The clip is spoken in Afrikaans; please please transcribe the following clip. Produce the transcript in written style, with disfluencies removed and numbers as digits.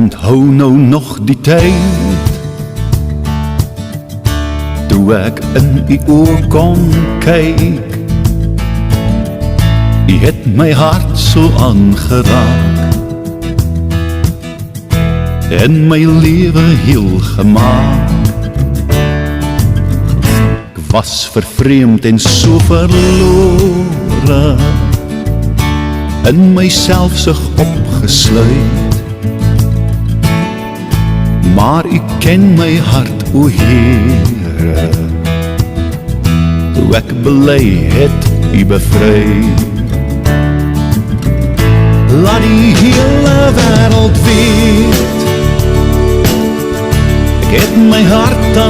onthou nou nog die tyd toe ek in die oë kon kyk. U het my hart so aangeraak en my lewe heel gemaak. Ek was vervreemd en so verlore, in myself sig opgesluit. Maar u ken my hart, o Heere, toe ek bely het u bevry. Laat die hele wêreld weet, ek het my hart aan